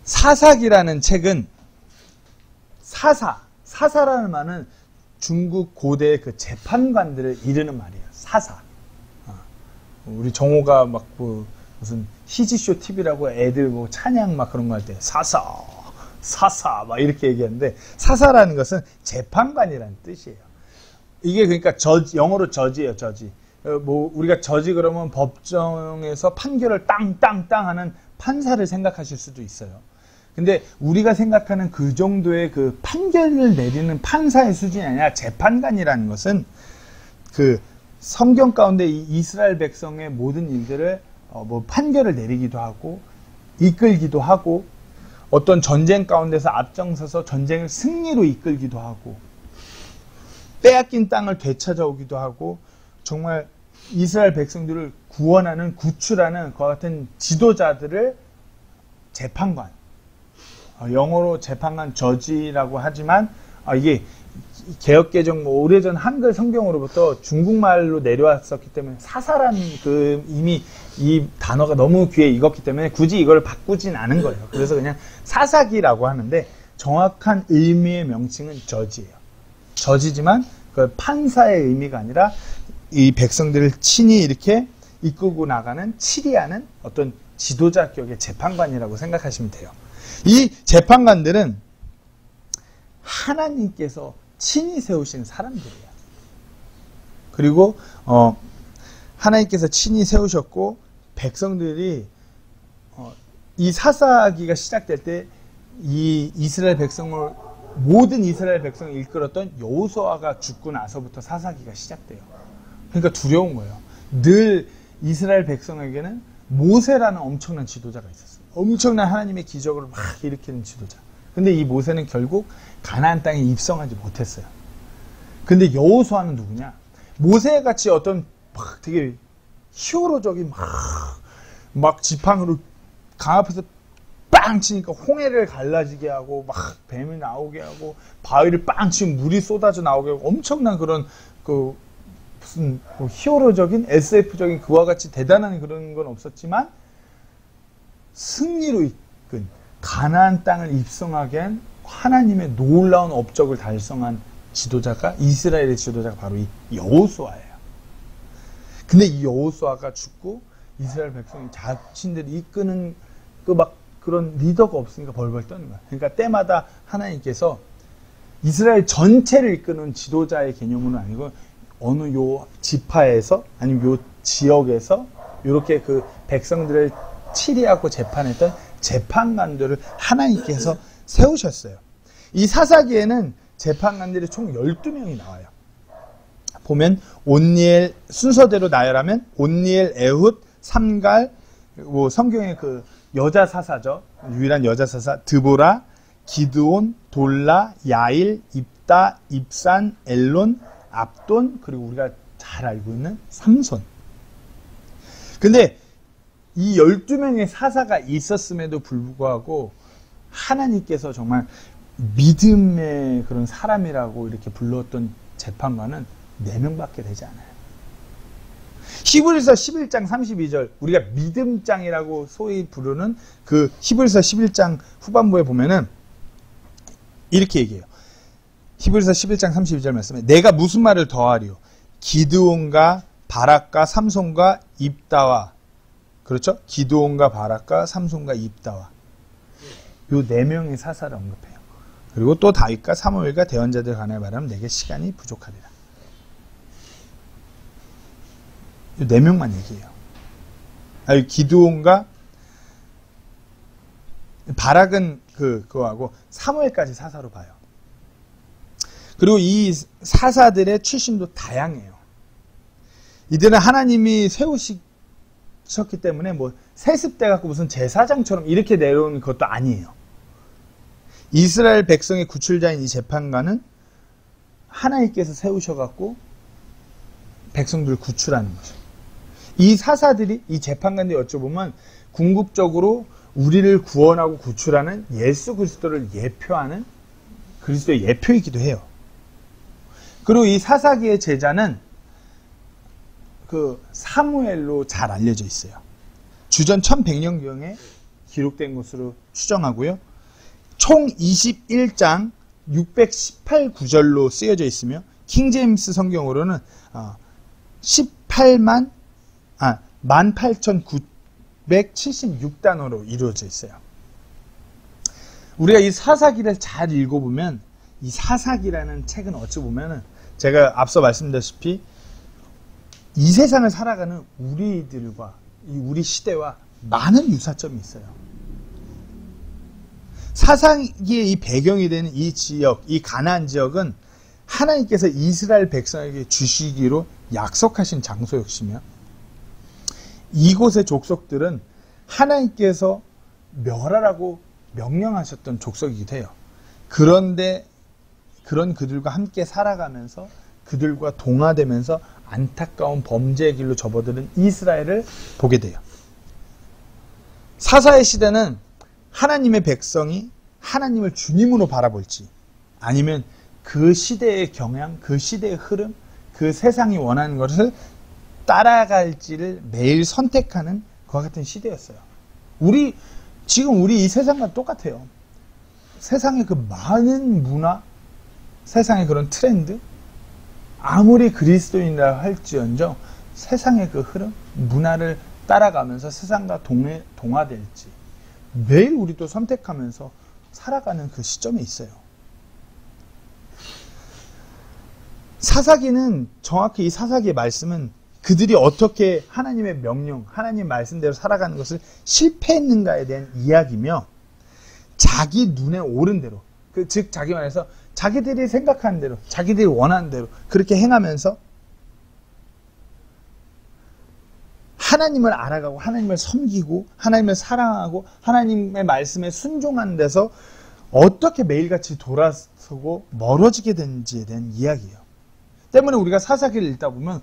사사기라는 책은 사사라는 말은 중국 고대의 그 재판관들을 이르는 말이에요. 사사. 우리 정호가 막 무슨 희지쇼 TV라고 애들 뭐 찬양 막 그런 거 할 때 사사 막 이렇게 얘기하는데, 사사라는 것은 재판관이라는 뜻이에요. 이게 그러니까 영어로 저지예요. 저지. 뭐 우리가 저지 그러면 법정에서 판결을 땅땅땅 하는 판사를 생각하실 수도 있어요. 근데 우리가 생각하는 그 정도의 그 판결을 내리는 판사의 수준이 아니라 재판관이라는 것은 그 성경 가운데 이 이스라엘 백성의 모든 일들을 뭐 판결을 내리기도 하고 이끌기도 하고 어떤 전쟁 가운데서 앞장서서 전쟁을 승리로 이끌기도 하고 빼앗긴 땅을 되찾아오기도 하고 정말 이스라엘 백성들을 구원하는 구출하는 그와 같은 지도자들을 재판관, 영어로 재판관 저지라고 하지만 이게 개역개정 오래전 한글 성경으로부터 중국말로 내려왔었기 때문에 사사라는 그 이미 이 단어가 너무 귀에 익었기 때문에 굳이 이걸 바꾸진 않은 거예요. 그래서 그냥 사사기라고 하는데 정확한 의미의 명칭은 저지예요. 저지지만 그 판사의 의미가 아니라 이 백성들을 친히 이렇게 이끌고 나가는 치리하는 어떤 지도자격의 재판관이라고 생각하시면 돼요. 이 재판관들은 하나님께서 친히 세우신 사람들이에요. 그리고 하나님께서 친히 세우셨고 백성들이 이 사사기가 시작될 때 이 이스라엘 백성을 모든 이스라엘 백성을 이끌었던 여호수아가 죽고 나서부터 사사기가 시작돼요. 그러니까 두려운 거예요. 늘 이스라엘 백성에게는 모세라는 엄청난 지도자가 있었어요. 엄청난 하나님의 기적을 막 일으키는 지도자. 근데 이 모세는 결국 가나안 땅에 입성하지 못했어요. 근데 여호수아는 누구냐? 모세같이 어떤 막 되게 히어로적인 막 지팡이로 강 앞에서 빵 치니까 홍해를 갈라지게 하고 막 뱀이 나오게 하고 바위를 빵 치면 물이 쏟아져 나오게 하고 엄청난 그런 그 무슨 뭐 히어로적인 SF적인 그와 같이 대단한 그런 건 없었지만 승리로 이끈 가나안 땅을 입성하게 한 하나님의 놀라운 업적을 달성한 지도자가 이스라엘의 지도자가 바로 이 여호수아예요. 근데 이 여호수아가 죽고 이스라엘 백성이 자신들이 이끄는 그 막 그런 리더가 없으니까 벌벌 떠는 거야. 그러니까 때마다 하나님께서 이스라엘 전체를 이끄는 지도자의 개념은 아니고 어느 요 지파에서 아니면 요 지역에서 이렇게 그 백성들을 치리하고 재판했던 재판관들을 하나님께서 세우셨어요. 이 사사기에는 재판관들이 총 12명이 나와요. 보면 온니엘 순서대로 나열하면 온니엘, 에훗, 삼갈, 뭐 성경의 그 여자 사사죠. 유일한 여자 사사 드보라, 기드온, 돌라, 야일, 입다, 입산, 엘론, 압돈, 그리고 우리가 잘 알고 있는 삼손. 근데 이 12명의 사사가 있었음에도 불구하고 하나님께서 정말 믿음의 그런 사람이라고 이렇게 불렀던 재판관은 4명밖에 되지 않아요. 히브리서 11장 32절, 우리가 믿음장이라고 소위 부르는 그 히브리서 11장 후반부에 보면은 이렇게 얘기해요. 히브리서 11장 32절 말씀에 내가 무슨 말을 더하리요? 기드온과 바락과 삼손과 입다와, 그렇죠? 기드온과 바락과 삼손과 입다와 요 4명의 사사를 언급해요. 그리고 또 다윗과 사무엘과 대언자들 관하여 말하면 내게 시간이 부족하리라. 이 4명만 얘기해요. 기드온과 바락은 그거하고 사무엘까지 사사로 봐요. 그리고 이 사사들의 출신도 다양해요. 이들은 하나님이 세우셨기 때문에 뭐 세습돼 갖고 무슨 제사장처럼 이렇게 내려오는 것도 아니에요. 이스라엘 백성의 구출자인 이 재판관은 하나님께서 세우셔갖고 백성들을 구출하는 거죠. 이 사사들이, 이 재판관들이 어쩌보면 궁극적으로 우리를 구원하고 구출하는 예수 그리스도를 예표하는 그리스도의 예표이기도 해요. 그리고 이 사사기의 제자는 그 사무엘로 잘 알려져 있어요. 주전 1100년경에 기록된 것으로 추정하고요. 총 21장 618구절로 쓰여져 있으며 킹제임스 성경으로는 18,976단어로 이루어져 있어요. 우리가 이 사사기를 잘 읽어보면 이 사사기라는 책은 어찌 보면은 제가 앞서 말씀드렸다시피 이 세상을 살아가는 우리들과 우리 시대와 많은 유사점이 있어요. 사사기의 이 배경이 되는 이 지역, 이 가나안 지역은 하나님께서 이스라엘 백성에게 주시기로 약속하신 장소 역시며 이곳의 족속들은 하나님께서 멸하라고 명령하셨던 족속이기도 해요. 그런데 그런 그들과 함께 살아가면서 그들과 동화되면서 안타까운 범죄의 길로 접어드는 이스라엘을 보게 돼요. 사사의 시대는 하나님의 백성이 하나님을 주님으로 바라볼지 아니면 그 시대의 경향, 그 시대의 흐름, 그 세상이 원하는 것을 따라갈지를 매일 선택하는 그와 같은 시대였어요. 지금 우리 이 세상과 똑같아요. 세상의 그 많은 문화, 세상의 그런 트렌드, 아무리 그리스도인이라 할지언정 세상의 그 흐름, 문화를 따라가면서 세상과 동화될지 매일 우리도 선택하면서 살아가는 그 시점에 있어요. 사사기는 정확히 이 사사기의 말씀은 그들이 어떻게 하나님의 명령, 하나님 말씀대로 살아가는 것을 실패했는가에 대한 이야기며 자기 눈에 오른 대로, 즉 자기 말해서 자기들이 생각하는 대로, 자기들이 원하는 대로 그렇게 행하면서 하나님을 알아가고 하나님을 섬기고 하나님을 사랑하고 하나님의 말씀에 순종하는 데서 어떻게 매일같이 돌아서고 멀어지게 되는지에 대한 이야기예요. 때문에 우리가 사사기를 읽다 보면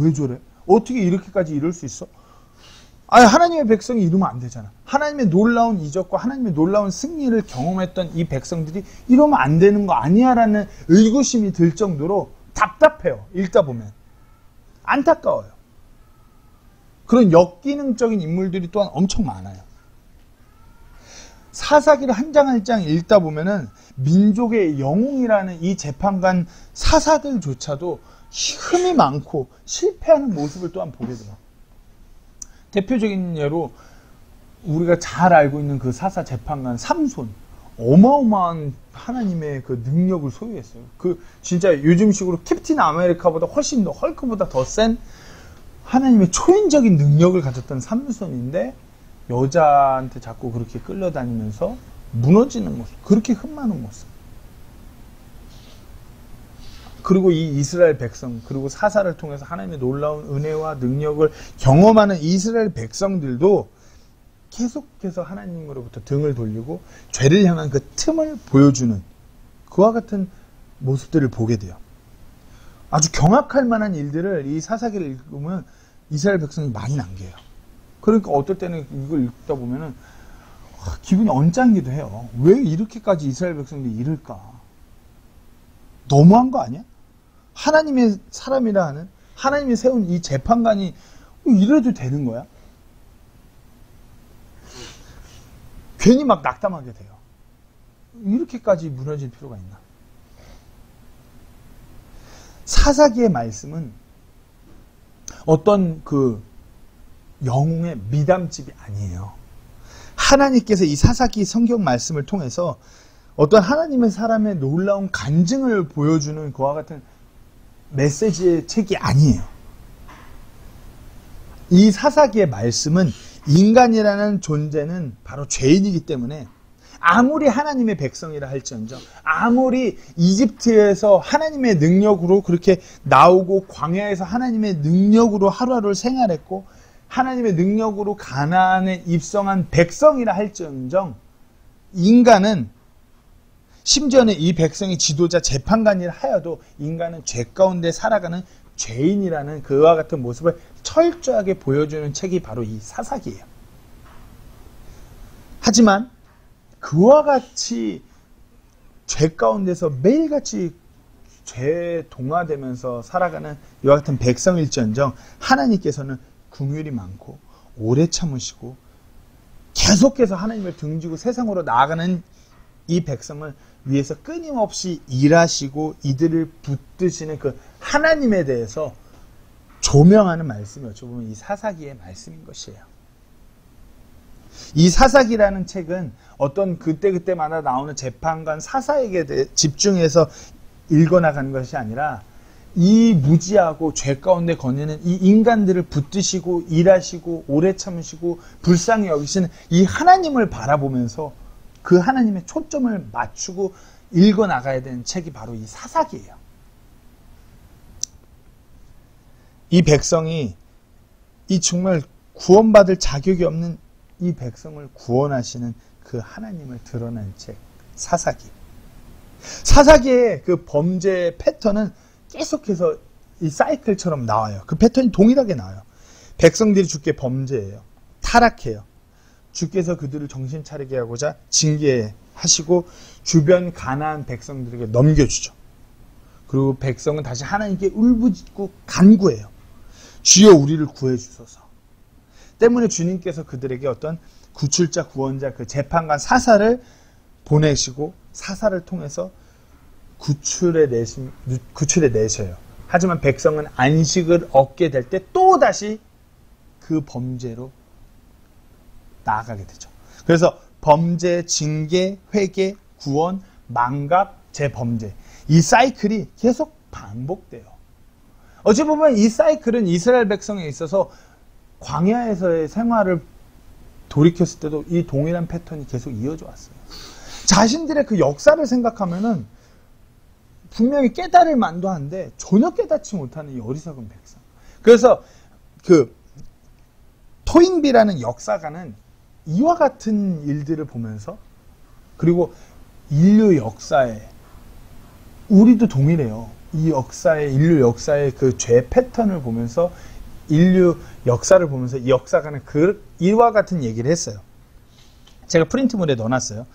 왜 저래? 어떻게 이렇게까지 이럴 수 있어? 하나님의 백성이 이러면 안 되잖아. 하나님의 놀라운 이적과 하나님의 놀라운 승리를 경험했던 이 백성들이 이러면 안 되는 거 아니야? 라는 의구심이 들 정도로 답답해요. 읽다 보면. 안타까워요. 그런 역기능적인 인물들이 또한 엄청 많아요. 사사기를 한 장 한 장 읽다 보면은 민족의 영웅이라는 이 재판관 사사들조차도 흠이 많고 실패하는 모습을 또한 보게 돼요. 대표적인 예로 우리가 잘 알고 있는 그 사사 재판관 삼손, 어마어마한 하나님의 그 능력을 소유했어요. 진짜 요즘식으로 캡틴 아메리카보다 훨씬 더 헐크보다 더 센 하나님의 초인적인 능력을 가졌던 삼손인데 여자한테 자꾸 그렇게 끌려다니면서 무너지는 모습, 그렇게 흠 많은 모습. 그리고 이 이스라엘 백성, 그리고 사사를 통해서 하나님의 놀라운 은혜와 능력을 경험하는 이스라엘 백성들도 계속해서 하나님으로부터 등을 돌리고 죄를 향한 그 틈을 보여주는 그와 같은 모습들을 보게 돼요. 아주 경악할 만한 일들을 이 사사기를 읽으면 이스라엘 백성이 많이 남겨요. 그러니까 어떨 때는 이걸 읽다 보면은 기분이 언짢기도 해요. 왜 이렇게까지 이스라엘 백성들이 이럴까? 너무한 거 아니야? 하나님의 사람이라 하는, 하나님이 세운 이 재판관이 이래도 되는 거야? 괜히 막 낙담하게 돼요. 이렇게까지 무너질 필요가 있나? 사사기의 말씀은 어떤 그 영웅의 미담집이 아니에요. 하나님께서 이 사사기 성경 말씀을 통해서 어떤 하나님의 사람의 놀라운 간증을 보여주는 그와 같은 메시지의 책이 아니에요. 이 사사기의 말씀은 인간이라는 존재는 바로 죄인이기 때문에 아무리 하나님의 백성이라 할지언정, 아무리 이집트에서 하나님의 능력으로 그렇게 나오고 광야에서 하나님의 능력으로 하루하루를 생활했고 하나님의 능력으로 가나안에 입성한 백성이라 할지언정, 인간은 심지어는 이 백성이 지도자 재판관이라 하여도 인간은 죄 가운데 살아가는 죄인이라는 그와 같은 모습을 철저하게 보여주는 책이 바로 이 사사기예요. 하지만 그와 같이 죄 가운데서 매일같이 죄에 동화되면서 살아가는 이와 같은 백성일지언정 하나님께서는 긍휼이 많고 오래 참으시고 계속해서 하나님을 등지고 세상으로 나아가는 이 백성을 위해서 끊임없이 일하시고 이들을 붙드시는 그 하나님에 대해서 조명하는 말씀이 어찌 보면 이 사사기의 말씀인 것이에요. 이 사사기라는 책은 어떤 그때그때마다 나오는 재판관 사사에게 집중해서 읽어나가는 것이 아니라 이 무지하고 죄 가운데 거니는 이 인간들을 붙드시고 일하시고 오래 참으시고 불쌍히 여기시는 이 하나님을 바라보면서 그 하나님의 초점을 맞추고 읽어나가야 되는 책이 바로 이 사사기예요. 이 백성이 이 정말 구원받을 자격이 없는 이 백성을 구원하시는 그 하나님을 드러낸 책 사사기. 사사기의 그 범죄 패턴은 계속해서 이 사이클처럼 나와요. 그 패턴이 동일하게 나와요. 백성들이 주께 범죄해요. 타락해요. 주께서 그들을 정신 차리게 하고자 징계하시고 주변 가나안 백성들에게 넘겨주죠. 그리고 백성은 다시 하나님께 울부짖고 간구해요. 주여 우리를 구해주소서. 때문에 주님께서 그들에게 어떤 구출자 구원자 그 재판관 사사를 보내시고 사사를 통해서 구출해 내셔요. 하지만 백성은 안식을 얻게 될 때 또다시 그 범죄로 나아가게 되죠. 그래서 범죄, 징계, 회개, 구원, 망각, 재범죄 이 사이클이 계속 반복돼요. 어찌 보면 이 사이클은 이스라엘 백성에 있어서 광야에서의 생활을 돌이켰을 때도 이 동일한 패턴이 계속 이어져 왔어요. 자신들의 그 역사를 생각하면은 분명히 깨달을 만도 한데 전혀 깨닫지 못하는 이 어리석은 백성. 그래서 그 토인비라는 역사가는 이와 같은 일들을 보면서 그리고 인류 역사에 우리도 동일해요. 이 역사의 인류 역사의 그 죄 패턴을 보면서 인류 역사를 보면서 이 역사가는 이와 같은 얘기를 했어요. 제가 프린트물에 넣어놨어요.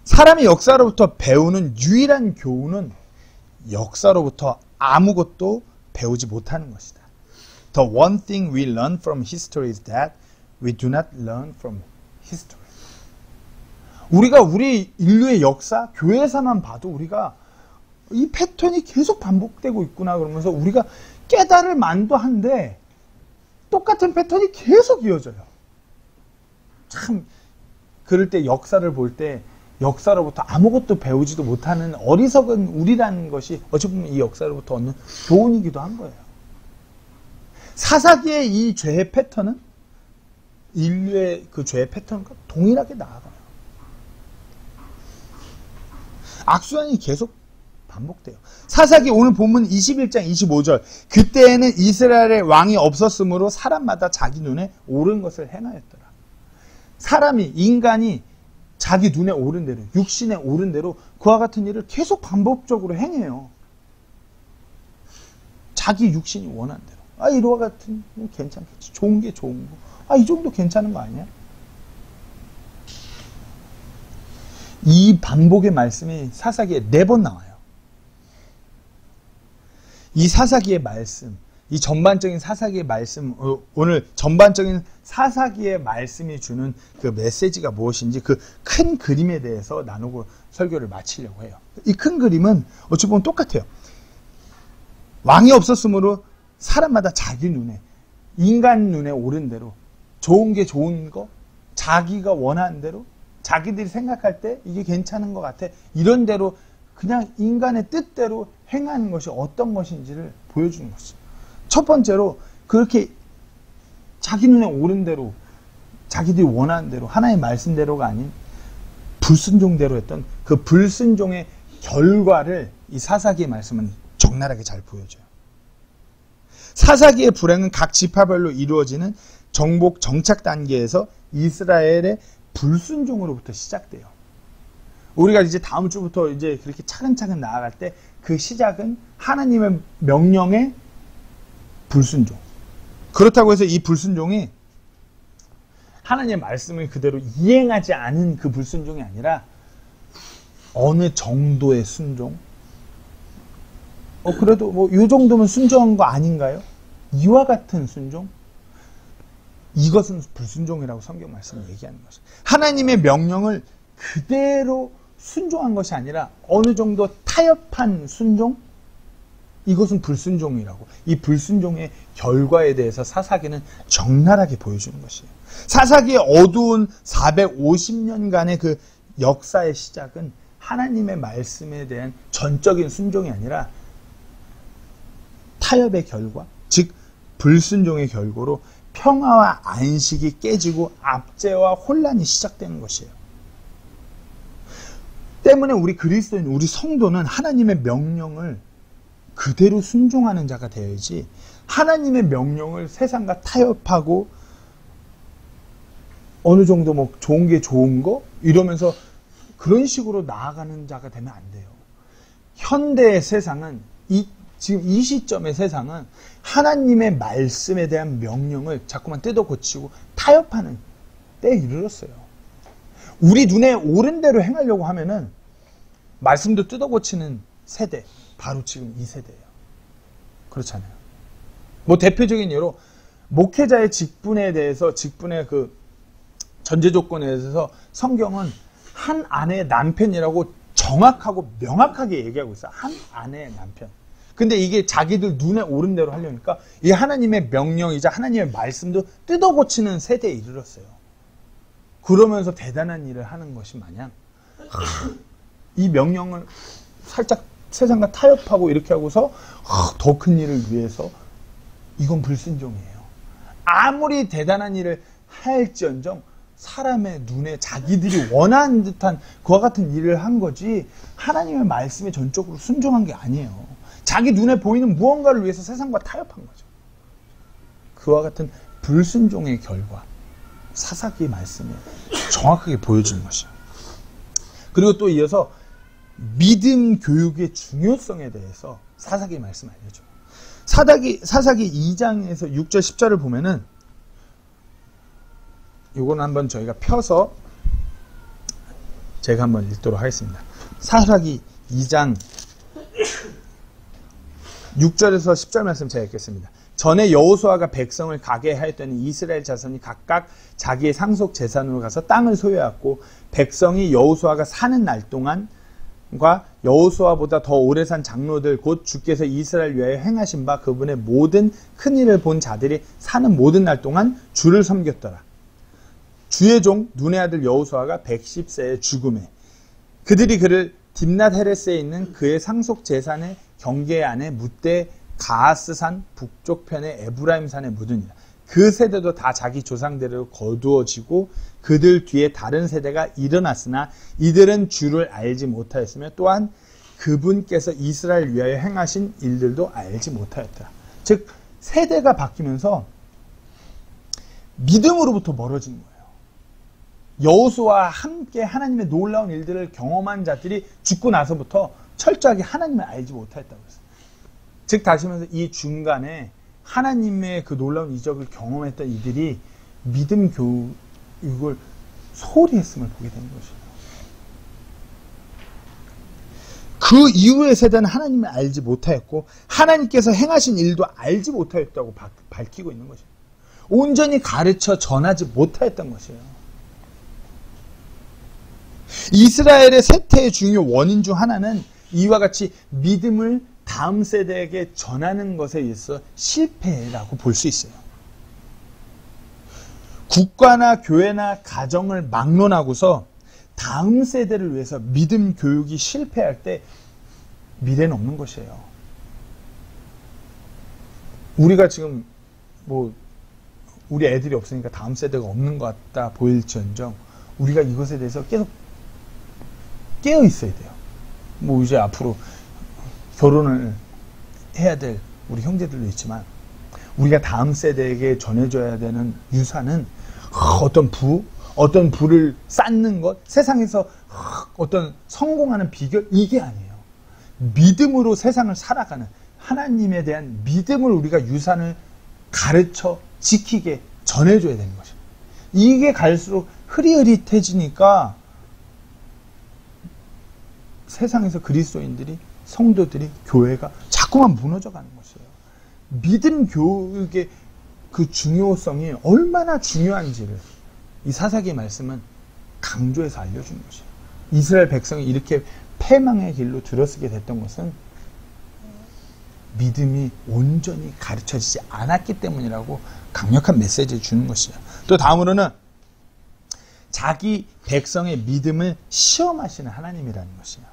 사람이 역사로부터 배우는 유일한 교훈은 역사로부터 아무것도 배우지 못하는 것이다. The one thing we learn from history is that we do not learn from history. 우리가 우리 인류의 역사, 교회사만 봐도 우리가 이 패턴이 계속 반복되고 있구나 그러면서 우리가 깨달을 만도 한데 똑같은 패턴이 계속 이어져요. 참 그럴 때 역사를 볼 때 역사로부터 아무것도 배우지도 못하는 어리석은 우리라는 것이 어찌 보면 이 역사로부터 얻는 교훈이기도 한 거예요. 사사기의 이 죄의 패턴은 인류의 그 죄의 패턴과 동일하게 나아가요. 악순환이 계속 반복돼요. 사사기 오늘 본문 21장 25절 그때에는 이스라엘의 왕이 없었으므로 사람마다 자기 눈에 옳은 것을 행하였더라. 사람이 인간이 자기 눈에 옳은 대로 육신에 옳은 대로 그와 같은 일을 계속 반복적으로 행해요. 자기 육신이 원하는 대로 이와 같은 거 괜찮겠지. 좋은 게 좋은 거. 이 정도 괜찮은 거 아니야? 이 반복의 말씀이 사사기에 4번 나와요. 이 사사기의 말씀, 이 전반적인 사사기의 말씀, 오늘 전반적인 사사기의 말씀이 주는 그 메시지가 무엇인지 그 큰 그림에 대해서 나누고 설교를 마치려고 해요. 이 큰 그림은 어찌 보면 똑같아요. 왕이 없었으므로 사람마다 자기 눈에, 인간 눈에 옳은 대로, 좋은 게 좋은 거, 자기가 원하는 대로, 자기들이 생각할 때 이게 괜찮은 것 같아. 이런 대로 그냥 인간의 뜻대로 행하는 것이 어떤 것인지를 보여주는 것이죠. 첫 번째로 그렇게 자기 눈에 옳은 대로 자기들이 원하는 대로 하나의 말씀대로가 아닌 불순종대로 했던 그 불순종의 결과를 이 사사기의 말씀은 적나라하게 잘 보여줘요. 사사기의 불행은 각 지파별로 이루어지는 정복 정착 단계에서 이스라엘의 불순종으로부터 시작돼요. 우리가 이제 다음 주부터 이제 그렇게 차근차근 나아갈 때 그 시작은 하나님의 명령에 불순종. 그렇다고 해서 이 불순종이 하나님의 말씀을 그대로 이행하지 않은 그 불순종이 아니라 어느 정도의 순종? 그래도 이 정도면 순종한 거 아닌가요? 이와 같은 순종? 이것은 불순종이라고 성경 말씀이 얘기하는 것이에요. 하나님의 명령을 그대로 순종한 것이 아니라 어느 정도 타협한 순종? 이것은 불순종이라고. 이 불순종의 결과에 대해서 사사기는 적나라하게 보여주는 것이에요. 사사기의 어두운 450년간의 그 역사의 시작은 하나님의 말씀에 대한 전적인 순종이 아니라 타협의 결과, 즉 불순종의 결과로 평화와 안식이 깨지고 압제와 혼란이 시작되는 것이에요. 때문에 우리 그리스도인, 우리 성도는 하나님의 명령을 그대로 순종하는 자가 되어야지, 하나님의 명령을 세상과 타협하고 어느 정도 뭐 좋은 게 좋은 거 이러면서 그런 식으로 나아가는 자가 되면 안 돼요. 현대의 세상은 지금 이 시점의 세상은 하나님의 말씀에 대한 명령을 자꾸만 뜯어 고치고 타협하는 때에 이르렀어요. 우리 눈에 옳은 대로 행하려고 하면은 말씀도 뜯어 고치는 세대, 바로 지금 이 세대예요. 그렇잖아요. 뭐 대표적인 예로 목회자의 직분에 대해서, 직분의 그 전제 조건에 대해서 성경은 한 아내의 남편이라고 정확하고 명확하게 얘기하고 있어요. 한 아내의 남편. 근데 이게 자기들 눈에 옳은 대로 하려니까 이 하나님의 명령이자 하나님의 말씀도 뜯어 고치는 세대에 이르렀어요. 그러면서 대단한 일을 하는 것이 마냥 이 명령을 살짝 세상과 타협하고 이렇게 하고서 더 큰 일을 위해서, 이건 불순종이에요. 아무리 대단한 일을 할지언정 사람의 눈에 자기들이 원하는 듯한 그와 같은 일을 한 거지 하나님의 말씀에 전적으로 순종한 게 아니에요. 자기 눈에 보이는 무언가를 위해서 세상과 타협한 거죠. 그와 같은 불순종의 결과, 사사기 말씀에 정확하게 보여주는 것이에요. 그리고 또 이어서 믿음 교육의 중요성에 대해서 사사기 말씀 알려줘요. 사사기 2장에서 6절 10절을 보면은, 이거는 한번 저희가 펴서 제가 한번 읽도록 하겠습니다. 사사기 2장 6절에서 10절 말씀 제가 읽겠습니다. 전에 여호수아가 백성을 가게 하였더니 이스라엘 자손이 각각 자기의 상속 재산으로 가서 땅을 소유하였고, 백성이 여호수아가 사는 날 동안과 여호수아보다 더 오래 산 장로들 곧 주께서 이스라엘 위하여 행하신 바 그분의 모든 큰 일을 본 자들이 사는 모든 날 동안 주를 섬겼더라. 주의 종 눈의 아들 여호수아가 110세에 죽음에 그들이 그를 딥낫 헤레스에 있는 그의 상속 재산의 경계 안에 묻되 가하스산 북쪽편의 에브라임산에 묻으니라. 그 세대도 다 자기 조상대로 거두어지고 그들 뒤에 다른 세대가 일어났으나 이들은 주를 알지 못하였으며 또한 그분께서 이스라엘 위하여 행하신 일들도 알지 못하였더라. 즉 세대가 바뀌면서 믿음으로부터 멀어진 거예요. 여호수아와 함께 하나님의 놀라운 일들을 경험한 자들이 죽고 나서부터 철저하게 하나님을 알지 못하였다고 했어요. 즉 다시 말해서 이 중간에 하나님의 그 놀라운 이적을 경험했던 이들이 믿음 교육을 소홀히 했음을 보게 되는 것이에요. 그 이후의 세대는 하나님을 알지 못하였고 하나님께서 행하신 일도 알지 못하였다고 밝히고 있는 것이에요. 온전히 가르쳐 전하지 못하였던 것이에요. 이스라엘의 쇠퇴의 중요 원인 중 하나는 이와 같이 믿음을 다음 세대에게 전하는 것에 의해서 실패라고 볼 수 있어요. 국가나 교회나 가정을 막론하고서 다음 세대를 위해서 믿음 교육이 실패할 때 미래는 없는 것이에요. 우리가 지금 뭐 우리 애들이 없으니까 다음 세대가 없는 것 같다 보일지언정 우리가 이것에 대해서 계속 깨어 있어야 돼요. 뭐 이제 앞으로 결혼을 해야 될 우리 형제들도 있지만 우리가 다음 세대에게 전해줘야 되는 유산은 어떤 부를 쌓는 것, 세상에서 어떤 성공하는 비결, 이게 아니에요. 믿음으로 세상을 살아가는 하나님에 대한 믿음을 우리가 유산을 가르쳐 지키게 전해줘야 되는 것이에요. 이게 갈수록 흐릿흐릿해지니까 세상에서 그리스도인들이, 성도들이, 교회가 자꾸만 무너져가는 것이에요. 믿음 교육의 그 중요성이 얼마나 중요한지를 이 사사기의 말씀은 강조해서 알려주는 것이에요. 이스라엘 백성이 이렇게 패망의 길로 들어서게 됐던 것은 믿음이 온전히 가르쳐지지 않았기 때문이라고 강력한 메시지를 주는 것이에요. 또 다음으로는 자기 백성의 믿음을 시험하시는 하나님이라는 것이에요.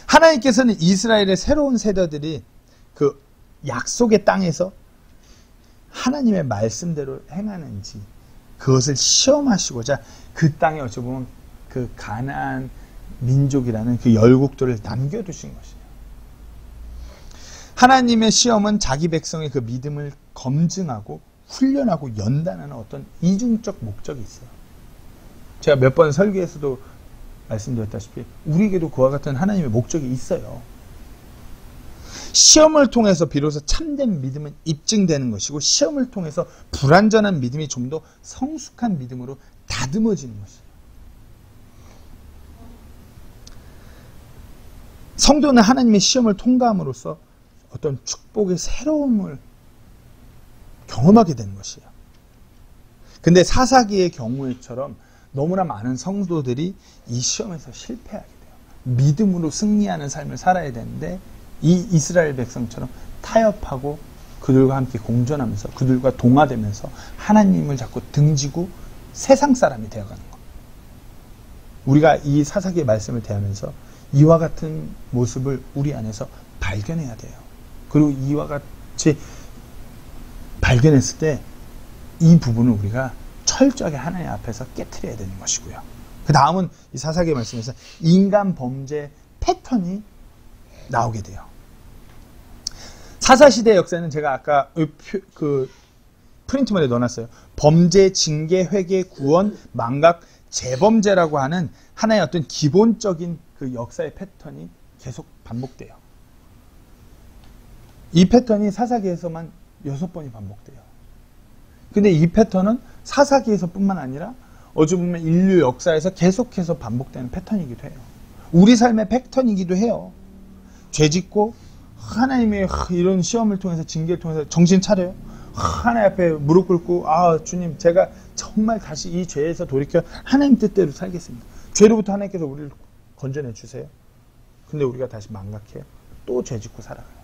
하나님께서는 이스라엘의 새로운 세대들이 그 약속의 땅에서 하나님의 말씀대로 행하는지 그것을 시험하시고자 그 땅에 어찌 보면 그 가나안 민족이라는 그 열국들을 남겨두신 것이에요. 하나님의 시험은 자기 백성의 그 믿음을 검증하고 훈련하고 연단하는 어떤 이중적 목적이 있어요. 제가 몇 번 설교에서도 말씀드렸다시피 우리에게도 그와 같은 하나님의 목적이 있어요. 시험을 통해서 비로소 참된 믿음은 입증되는 것이고 시험을 통해서 불완전한 믿음이 좀 더 성숙한 믿음으로 다듬어지는 것이에요. 성도는 하나님의 시험을 통과함으로써 어떤 축복의 새로움을 경험하게 되는 것이에요. 근데 사사기의 경우에처럼 너무나 많은 성도들이 이 시험에서 실패하게 돼요. 믿음으로 승리하는 삶을 살아야 되는데 이 이스라엘 백성처럼 타협하고 그들과 함께 공존하면서 그들과 동화되면서 하나님을 자꾸 등지고 세상 사람이 되어가는 것. 우리가 이 사사기의 말씀을 대하면서 이와 같은 모습을 우리 안에서 발견해야 돼요. 그리고 이와 같이 발견했을 때 이 부분을 우리가 철저하게 하나님 앞에서 깨트려야 되는 것이고요. 그 다음은 이 사사기의 말씀에서 인간 범죄 패턴이 나오게 돼요. 사사시대의 역사는 제가 아까 그 프린트물에 넣어놨어요. 범죄, 징계, 회개, 구원, 망각, 재범죄라고 하는 하나의 어떤 기본적인 그 역사의 패턴이 계속 반복돼요. 이 패턴이 사사기에서만 6번이 반복돼요. 근데 이 패턴은 사사기에서뿐만 아니라 어찌 보면 인류 역사에서 계속해서 반복되는 패턴이기도 해요. 우리 삶의 패턴이기도 해요. 죄짓고 하나님의 이런 시험을 통해서 징계를 통해서 정신 차려요. 하나님 앞에 무릎 꿇고 주님 제가 정말 다시 이 죄에서 돌이켜 하나님 뜻대로 살겠습니다. 죄로부터 하나님께서 우리를 건져내 주세요. 근데 우리가 다시 망각해요. 또 죄짓고 살아가요.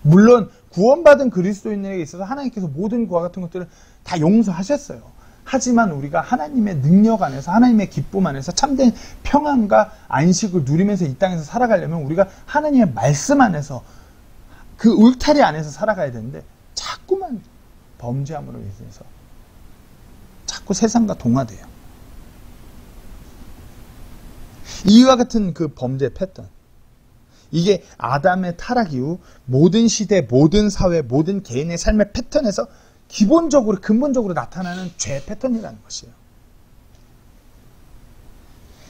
물론 구원받은 그리스도인에게 있어서 하나님께서 모든 그와 같은 것들을 다 용서하셨어요. 하지만 우리가 하나님의 능력 안에서 하나님의 기쁨 안에서 참된 평안과 안식을 누리면서 이 땅에서 살아가려면 우리가 하나님의 말씀 안에서 그 울타리 안에서 살아가야 되는데 자꾸만 범죄함으로 인해서 자꾸 세상과 동화돼요. 이와 같은 그 범죄 패턴, 이게 아담의 타락 이후 모든 시대, 모든 사회, 모든 개인의 삶의 패턴에서 기본적으로 근본적으로 나타나는 죄 패턴이라는 것이에요.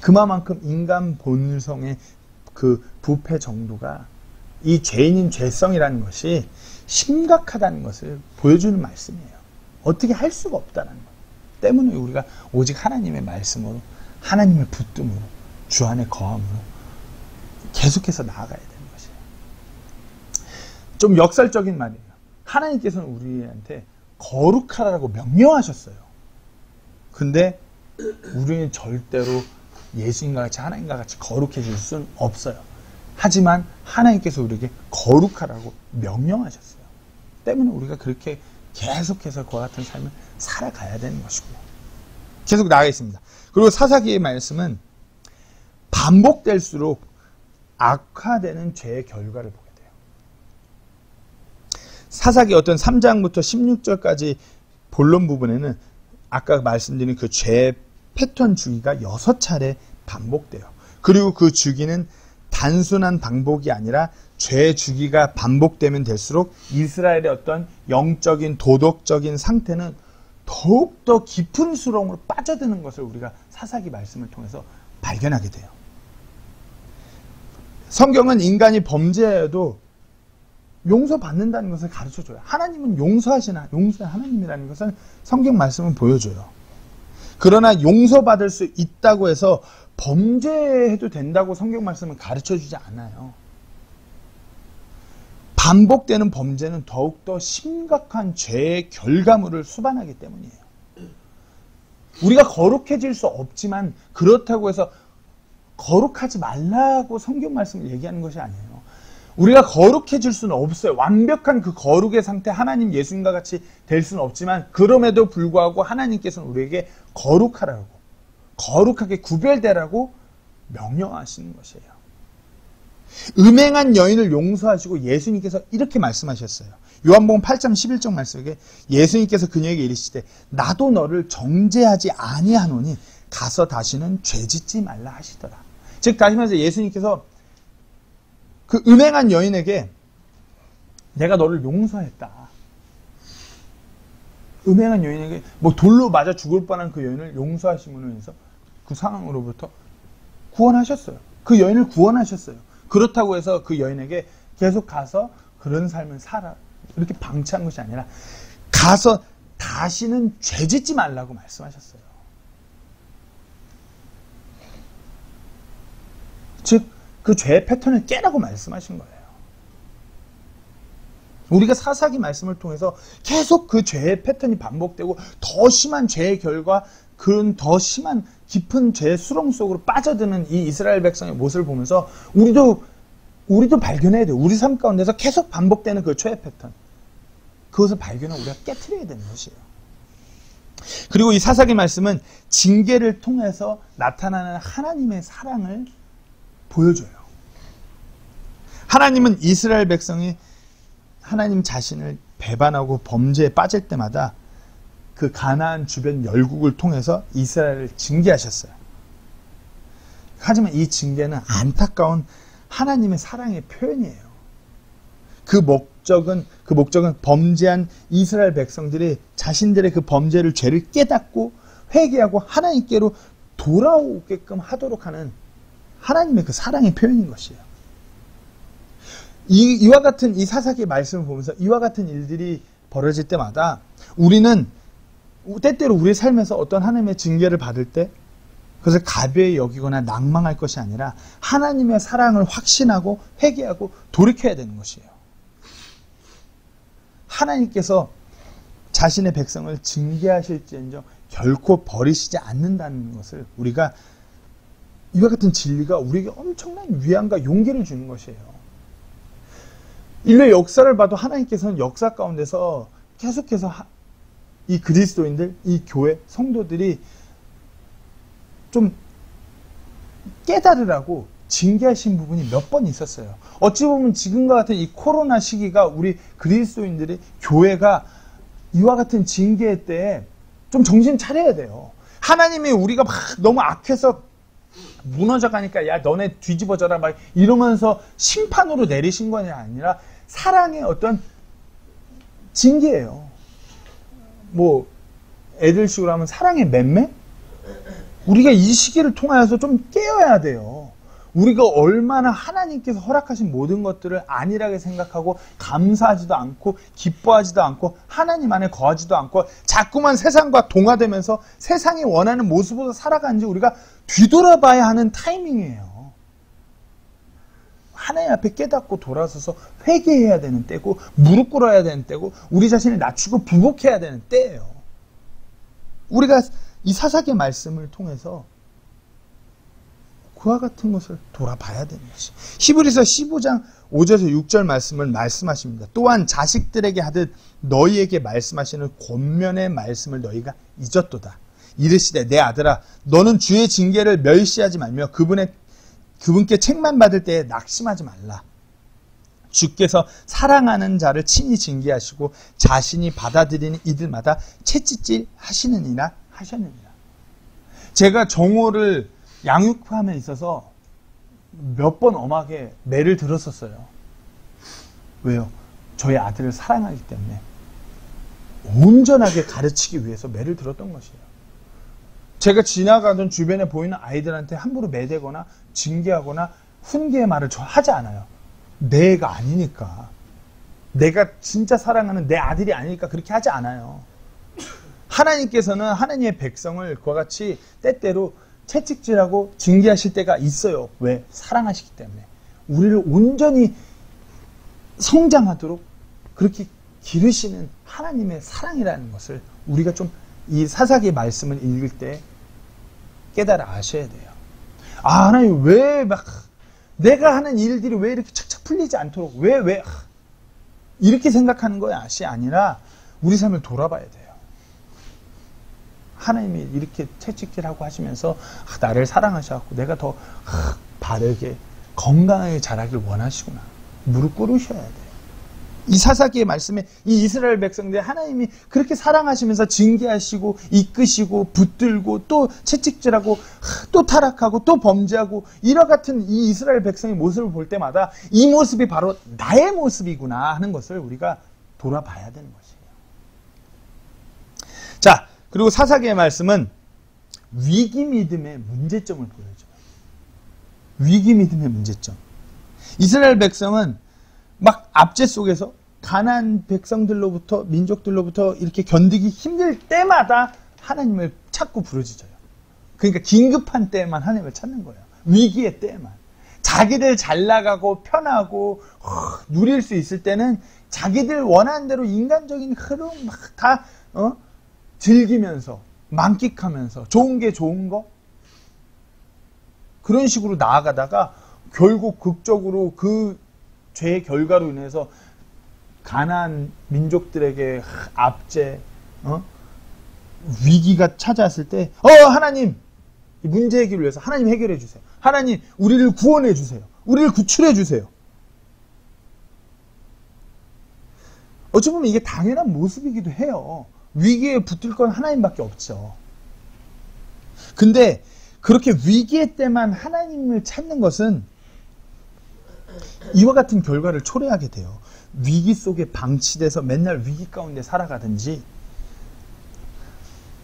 그만큼 인간 본성의 그 부패 정도가 이 죄인인 죄성이라는 것이 심각하다는 것을 보여주는 말씀이에요. 어떻게 할 수가 없다는 것 때문에 우리가 오직 하나님의 말씀으로 하나님의 붙듦으로 주 안에 거함으로 계속해서 나아가야 되는 것이에요. 좀 역설적인 말이에요. 하나님께서는 우리한테 거룩하라고 명령하셨어요. 근데 우리는 절대로 예수님과 같이 하나님과 같이 거룩해질 수는 없어요. 하지만 하나님께서 우리에게 거룩하라고 명령하셨어요. 때문에 우리가 그렇게 계속해서 그와 같은 삶을 살아가야 되는 것이고요. 계속 나가겠습니다. 그리고 사사기의 말씀은 반복될수록 악화되는 죄의 결과를 보게 돼요. 사사기 어떤 3장부터 16절까지 본론 부분에는 아까 말씀드린 그 죄의 패턴 주기가 6차례 반복돼요. 그리고 그 주기는 단순한 반복이 아니라 죄 주기가 반복되면 될수록 이스라엘의 어떤 영적인 도덕적인 상태는 더욱더 깊은 수렁으로 빠져드는 것을 우리가 사사기 말씀을 통해서 발견하게 돼요. 성경은 인간이 범죄해도 용서받는다는 것을 가르쳐줘요. 하나님은 용서의 하나님이라는 것을 성경 말씀은 보여줘요. 그러나 용서받을 수 있다고 해서 범죄해도 된다고 성경 말씀은 가르쳐주지 않아요. 반복되는 범죄는 더욱더 심각한 죄의 결과물을 수반하기 때문이에요. 우리가 거룩해질 수 없지만 그렇다고 해서 거룩하지 말라고 성경 말씀을 얘기하는 것이 아니에요. 우리가 거룩해질 수는 없어요. 완벽한 그 거룩의 상태, 하나님 예수님과 같이 될 수는 없지만 그럼에도 불구하고 하나님께서는 우리에게 거룩하라고, 거룩하게 구별되라고 명령하시는 것이에요. 음행한 여인을 용서하시고 예수님께서 이렇게 말씀하셨어요. 요한복음 8장 11절 말씀에 예수님께서 그녀에게 이르시되 나도 너를 정죄하지 아니하노니 가서 다시는 죄짓지 말라 하시더라. 즉 다시 말해서 예수님께서 그 음행한 여인에게 내가 너를 용서했다. 음행한 여인에게 뭐 돌로 맞아 죽을 뻔한 그 여인을 용서하심으로 해서 그 상황으로부터 구원하셨어요. 그 여인을 구원하셨어요. 그렇다고 해서 그 여인에게 계속 가서 그런 삶을 살아 이렇게 방치한 것이 아니라 가서 다시는 죄짓지 말라고 말씀하셨어요. 즉 그 죄의 패턴을 깨라고 말씀하신 거예요. 우리가 사사기 말씀을 통해서 계속 그 죄의 패턴이 반복되고 더 심한 죄의 결과, 그런 더 심한 깊은 죄의 수렁 속으로 빠져드는 이 이스라엘 백성의 모습을 보면서 우리도 발견해야 돼요. 우리 삶 가운데서 계속 반복되는 그 죄의 패턴. 그것을 발견하고 우리가 깨트려야 되는 것이에요. 그리고 이 사사기 말씀은 징계를 통해서 나타나는 하나님의 사랑을 보여줘요. 하나님은 이스라엘 백성이 하나님 자신을 배반하고 범죄에 빠질 때마다 그 가나안 주변 열국을 통해서 이스라엘을 징계하셨어요. 하지만 이 징계는 안타까운 하나님의 사랑의 표현이에요. 그 목적은 범죄한 이스라엘 백성들이 자신들의 그 범죄를, 죄를 깨닫고 회개하고 하나님께로 돌아오게끔 하도록 하는 하나님의 그 사랑의 표현인 것이에요. 이와 같은 이 사사기의 말씀을 보면서 이와 같은 일들이 벌어질 때마다 우리는 때때로 우리의 삶에서 어떤 하나님의 징계를 받을 때 그것을 가벼이 여기거나 낭망할 것이 아니라 하나님의 사랑을 확신하고 회개하고 돌이켜야 되는 것이에요. 하나님께서 자신의 백성을 징계하실지언정 결코 버리시지 않는다는 것을 우리가, 이와 같은 진리가 우리에게 엄청난 위안과 용기를 주는 것이에요. 인류의 역사를 봐도 하나님께서는 역사 가운데서 계속해서 이 그리스도인들, 이 교회, 성도들이 좀 깨달으라고 징계하신 부분이 몇 번 있었어요. 어찌 보면 지금과 같은 이 코로나 시기가 우리 그리스도인들이, 교회가 이와 같은 징계 때에 좀 정신 차려야 돼요. 하나님이 우리가 막 너무 악해서 무너져 가니까 야 너네 뒤집어져라 막 이러면서 심판으로 내리신 것이 아니라 사랑의 어떤 징계예요. 뭐 애들식으로 하면 사랑의 맴매? 우리가 이 시기를 통하여서 좀 깨어야 돼요. 우리가 얼마나 하나님께서 허락하신 모든 것들을 안일하게 생각하고 감사하지도 않고 기뻐하지도 않고 하나님 안에 거하지도 않고 자꾸만 세상과 동화되면서 세상이 원하는 모습으로 살아가는지 우리가 뒤돌아봐야 하는 타이밍이에요. 하나님 앞에 깨닫고 돌아서서 회개해야 되는 때고 무릎 꿇어야 되는 때고 우리 자신을 낮추고 부복해야 되는 때예요. 우리가 이 사사기의 말씀을 통해서 그와 같은 것을 돌아봐야 되는 것이. 히브리서 15장 5절에서 6절 말씀을 말씀하십니다. 또한 자식들에게 하듯 너희에게 말씀하시는 권면의 말씀을 너희가 잊었도다. 이르시되 내 아들아 너는 주의 징계를 멸시하지 말며 그분께 책만 받을 때에 낙심하지 말라. 주께서 사랑하는 자를 친히 징계하시고 자신이 받아들이는 이들마다 채찍질 하시느니라 하셨느니라. 제가 정호를 양육함에 있어서 몇 번 엄하게 매를 들었었어요. 왜요? 저희 아들을 사랑하기 때문에 온전하게 가르치기 위해서 매를 들었던 것이에요. 제가 지나가던 주변에 보이는 아이들한테 함부로 매대거나 징계하거나 훈계의 말을 저 하지 않아요. 내 애가 아니니까. 내가 진짜 사랑하는 내 아들이 아니니까 그렇게 하지 않아요. 하나님께서는 하나님의 백성을 그와 같이 때때로 채찍질하고 징계하실 때가 있어요. 왜? 사랑하시기 때문에. 우리를 온전히 성장하도록 그렇게 기르시는 하나님의 사랑이라는 것을 우리가 좀 이 사사기의 말씀을 읽을 때 깨달아 아셔야 돼요. 아, 하나님 왜 막 내가 하는 일들이 왜 이렇게 착착 풀리지 않도록 왜 이렇게 생각하는 것이 아니라 우리 삶을 돌아봐야 돼요. 하나님이 이렇게 채찍질하고 하시면서 나를 사랑하셔서 내가 더 바르게 건강하게 자라길 원하시구나. 무릎 꿇으셔야 돼요. 이 사사기의 말씀에 이 이스라엘 백성들 하나님이 그렇게 사랑하시면서 징계하시고 이끄시고 붙들고 또 채찍질하고 또 타락하고 또 범죄하고 이와 같은 이 이스라엘 백성의 모습을 볼 때마다 이 모습이 바로 나의 모습이구나 하는 것을 우리가 돌아봐야 되는 것이에요. 자, 그리고 사사기의 말씀은 위기 믿음의 문제점을 보여줘요. 위기 믿음의 문제점. 이스라엘 백성은 막 압제 속에서 가나안 백성들로부터 민족들로부터 이렇게 견디기 힘들 때마다 하나님을 찾고 부르짖어요. 그러니까 긴급한 때만 하나님을 찾는 거예요. 위기의 때만. 자기들 잘 나가고 편하고 누릴 수 있을 때는 자기들 원하는 대로 인간적인 흐름 막 다 즐기면서 만끽하면서 좋은 게 좋은 거 그런 식으로 나아가다가 결국 극적으로 그 죄의 결과로 인해서 가나안 민족들에게 압제, 위기가 찾아왔을 때, 하나님, 이 문제 해결을 위해서 하나님 해결해 주세요. 하나님, 우리를 구원해 주세요. 우리를 구출해 주세요. 어찌 보면 이게 당연한 모습이기도 해요. 위기에 붙들 건 하나님밖에 없죠. 근데 그렇게 위기의 때만 하나님을 찾는 것은 이와 같은 결과를 초래하게 돼요. 위기 속에 방치돼서 맨날 위기 가운데 살아가든지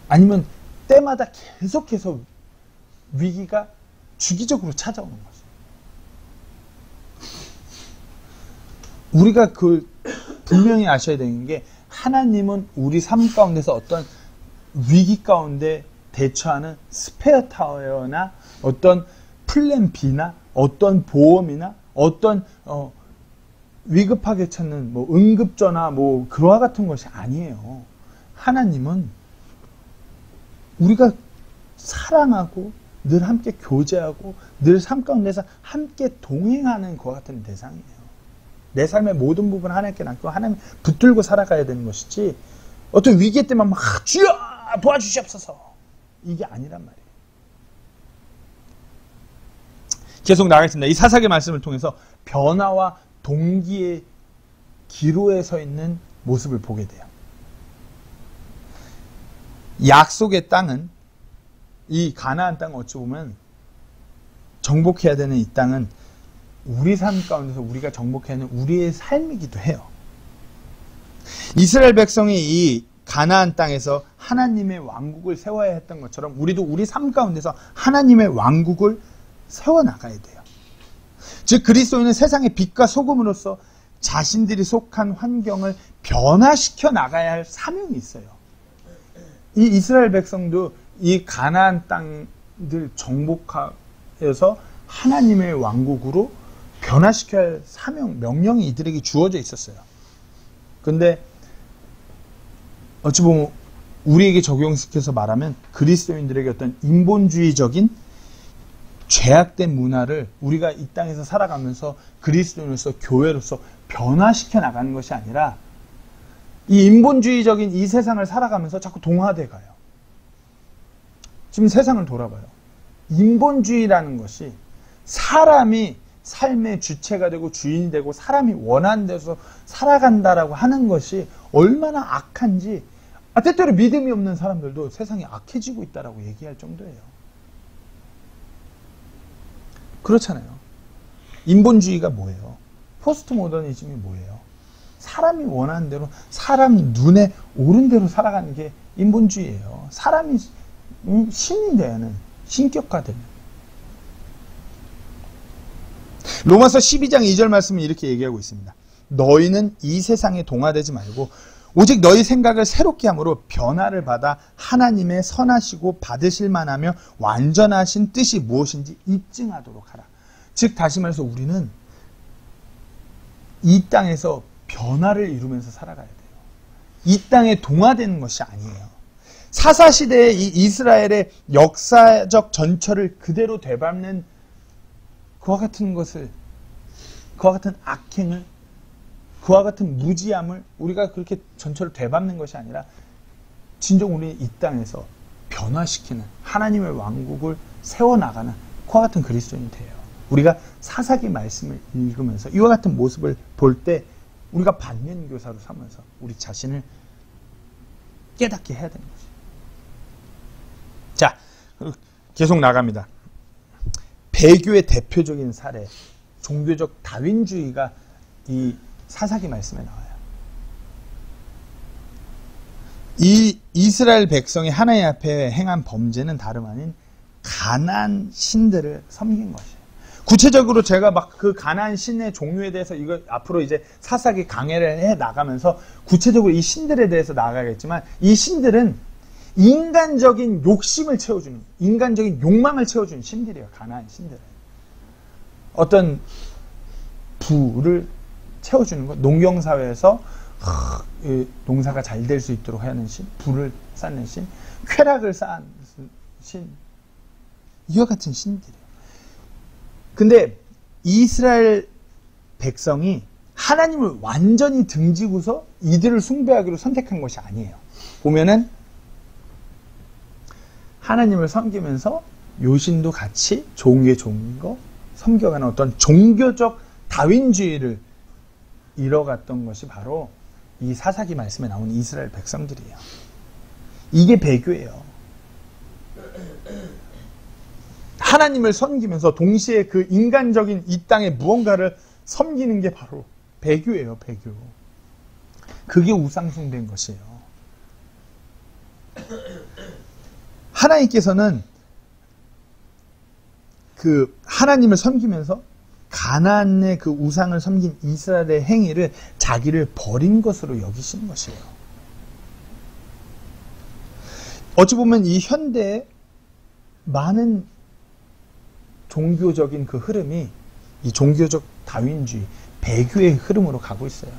아니면 때마다 계속해서 위기가 주기적으로 찾아오는 거죠. 우리가 분명히 아셔야 되는 게 하나님은 우리 삶 가운데서 어떤 위기 가운데 대처하는 스페어 타이어나 어떤 플랜 B나 어떤 보험이나 어떤 위급하게 찾는 뭐 응급전화 뭐 그와 같은 것이 아니에요. 하나님은 우리가 사랑하고 늘 함께 교제하고 늘 삶 가운데서 함께 동행하는 것 같은 대상이에요. 내 삶의 모든 부분을 하나님께 맡기고 하나님 붙들고 살아가야 되는 것이지 어떤 위기 때만 막 주여 도와주시옵소서 이게 아니란 말이에요. 계속 나가겠습니다. 이 사사기 말씀을 통해서 변화와 동기의 기로에 서 있는 모습을 보게 돼요. 약속의 땅은 이 가나안 땅은 어찌 보면 정복해야 되는 이 땅은 우리 삶 가운데서 우리가 정복해야 하는 우리의 삶이기도 해요. 이스라엘 백성이 이 가나안 땅에서 하나님의 왕국을 세워야 했던 것처럼 우리도 우리 삶 가운데서 하나님의 왕국을 세워나가야 돼요. 즉 그리스도인은 세상의 빛과 소금으로서 자신들이 속한 환경을 변화시켜 나가야 할 사명이 있어요. 이 이스라엘 백성도 이 가나안 땅들 정복하여서 하나님의 왕국으로 변화시켜야 할 사명, 명령이 이들에게 주어져 있었어요. 그런데 어찌 보면 우리에게 적용시켜서 말하면 그리스도인들에게 어떤 인본주의적인 죄악된 문화를 우리가 이 땅에서 살아가면서 그리스도인으로서 교회로서 변화시켜 나가는 것이 아니라 이 인본주의적인 이 세상을 살아가면서 자꾸 동화돼 가요. 지금 세상을 돌아봐요. 인본주의라는 것이 사람이 삶의 주체가 되고 주인이 되고 사람이 원하는 데서 살아간다라고 하는 것이 얼마나 악한지 때때로 믿음이 없는 사람들도 세상이 악해지고 있다라고 얘기할 정도예요. 그렇잖아요. 인본주의가 뭐예요? 포스트 모더니즘이 뭐예요? 사람이 원하는 대로 사람 눈에 오른 대로 살아가는 게 인본주의예요. 사람이 신이 되는 신격화되는. 로마서 12장 2절 말씀은 이렇게 얘기하고 있습니다. 너희는 이 세상에 동화되지 말고 오직 너희 생각을 새롭게 함으로 변화를 받아 하나님의 선하시고 받으실 만하며 완전하신 뜻이 무엇인지 입증하도록 하라. 즉 다시 말해서 우리는 이 땅에서 변화를 이루면서 살아가야 돼요. 이 땅에 동화되는 것이 아니에요. 사사시대의 이 이스라엘의 역사적 전철을 그대로 되밟는 그와 같은 것을, 그와 같은 악행을, 그와 같은 무지함을 우리가 그렇게 전철을 되밟는 것이 아니라 진정 우리 이 땅에서 변화시키는 하나님의 왕국을 세워나가는 그와 같은 그리스도인이 돼요. 우리가 사사기 말씀을 읽으면서 이와 같은 모습을 볼 때 우리가 반면교사로 삼아서 우리 자신을 깨닫게 해야 되는 거죠. 자, 계속 나갑니다. 배교의 대표적인 사례, 종교적 다윈주의가 이 사사기 말씀에 나와요. 이 이스라엘 백성이 하나님 앞에 행한 범죄는 다름 아닌 가나안 신들을 섬긴 것이에요. 구체적으로 제가 막 그 가나안 신의 종류에 대해서 이거 앞으로 이제 사사기 강해를 해 나가면서 구체적으로 이 신들에 대해서 나가겠지만, 이 신들은 인간적인 욕심을 채워주는, 인간적인 욕망을 채워주는 신들이에요. 가나안 신들은 어떤 부를 채워주는 것, 농경사회에서 농사가 잘 될 수 있도록 하는 신, 부를 쌓는 신, 쾌락을 쌓는 신, 이와 같은 신들이에요. 근데 이스라엘 백성이 하나님을 완전히 등지고서 이들을 숭배하기로 선택한 것이 아니에요. 보면은 하나님을 섬기면서 요신도 같이 좋은 게 좋은 거 섬겨가는 어떤 종교적 다윈주의를 이뤄갔던 것이 바로 이 사사기 말씀에 나오는 이스라엘 백성들이에요. 이게 배교예요. 하나님을 섬기면서 동시에 그 인간적인 이 땅의 무언가를 섬기는 게 바로 배교예요. 배교. 그게 우상숭배인 것이에요. 하나님께서는 그 하나님을 섬기면서 가나안의 그 우상을 섬긴 이스라엘의 행위를 자기를 버린 것으로 여기시는 것이에요. 어찌 보면 이 현대의 많은 종교적인 그 흐름이 이 종교적 다윈주의, 배교의 흐름으로 가고 있어요.